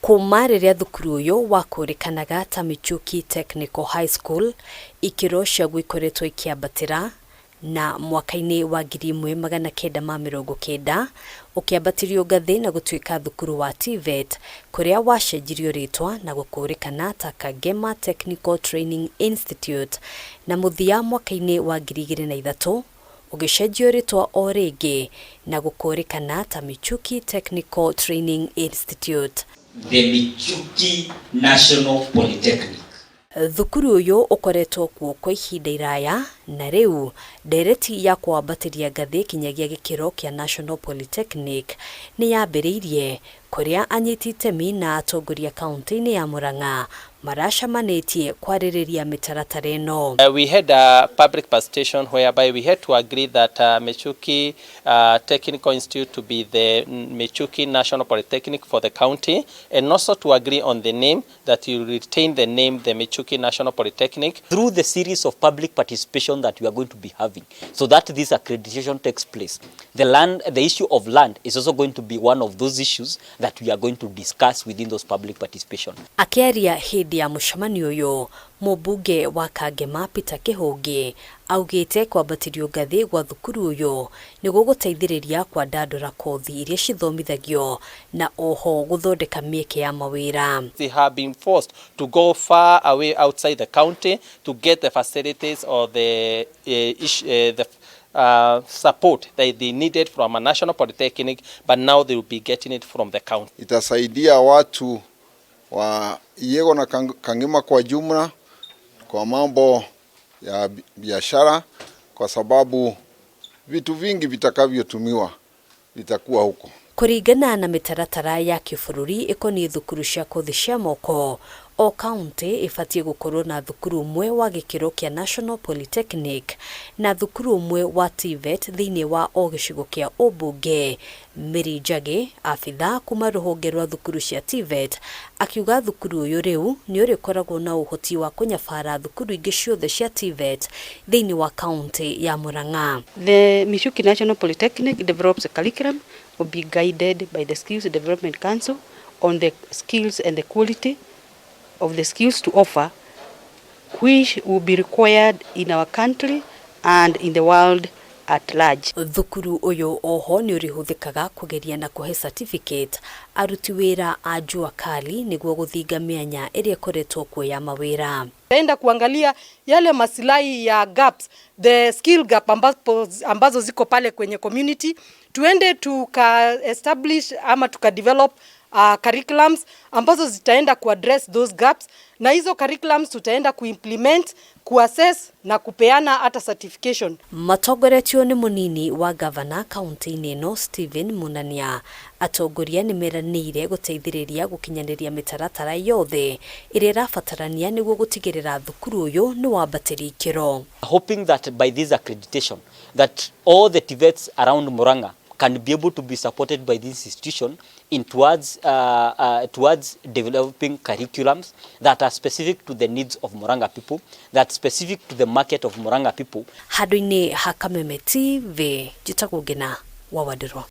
Kuma riria thukuru uyu wakurikanaga ta Michuki Technical High School ikiro cia gwikoretwo ikiambatira na mwaka-ini wa 1990 ukiambatirio ngathi na gutuika thukuru wa TVET kuria wacenjirio ritwa na gukurikana ta KWAMBATIRIO Technical Training Institute na muthia mwaka-ini wa 2003 ugicenjio ritwa o ringi na gukurikana ta Michuki Technical Training Institute. The Michuki National Polytechnic. Thukuru uyu ukoretwo kuo kwa ihinda iraya na riu ndereti ya kwambatiria ngathi kinyagia gikiro kia National Polytechnic ni yambiriirie kuria anyiti itemi na atongoria kaunti-ini ya Murang'a maracemanitie kwaririria mitaratara ino. We had a public participation whereby we had to agree that Michuki Technical Institute to be the Michuki National Polytechnic for the county, and also to agree on the name, that you retain the name the Michuki National Polytechnic through the series of public participation that we are going to be having, so that this accreditation takes place. The issue of land is also going to be one of those issues that we are going to discuss within those public participation. Akiaria hindi ya MUCEMANIO uyu mubunge wa Kangema Peter Kihungi augite kwambatirio ngathi gwa thukuru uyu ni guguteithiriria kwa ndandura kothi iria cithomithagio na oho guthondeka mieke ya mawira. They have been forced to go far away outside the county to get the facilities or the support that they needed from a national polytechnic, but now they will be getting it from the county. Itasaidia watu wa Yego na Kangema kwa jumla kwa mambo ya biashara, kwa sababu vitu vingi vitakavyotumiwa vitakuwa huko. Kuringana na mitaratara ya kibururi ikoni thukuru cia kothi cia moko, o county ifatie gukorwo na thukuru umwe wa gikiro kia National Polytechnic na thukuru umwe wa TVET thiini wa o gicigo kia ubunge. Mary Njagi, afitha kuma ruhonge rwa thukuru cia TVET, akiuga thukuru uyu riu ni urikoragwo na uhoti wa kunyabara thukuru ingi ciothe cia TVET thiini wa county ya Murang'a. The Michuki National Polytechnic develops a curriculum will be guided by the Skills Development Council on the skills and the quality of the skills to offer, which will be required in our country and in the world at large. Thukuru uyu oho ni urihuthikaga kugeria na kuhe certificate aruti wira a jua kali niguo guthinga mianya iria koretwo kuo ya mawira. Taenda kuangalia yale masilahi ya gaps, the skill gap ambazo ziko pale kwenye community, tuende tuka establish ama tuka develop curriculums ambazo zitaenda kuaddress those gaps, na hizo curriculums tutaenda kuimplement, kuassess na kupeana hata certification. Matongoretio ni munini wa governor county-ini no Stephen Munania atongoria ni meranire guteithiriria gukinyaniria mitaratara yothe iria rafatarania niguo gutigirira thukuru uyu ni wambatiri ikiro. Hoping that by this accreditation that all the TVETs around Murang'a can be able to be supported by this institution in towards developing curriculums that are specific to the needs of Murang'a people, that specific to the market of Murang'a people. Handu-ini ha Kameme TV, njitagwo Ngina wa Wandirwa.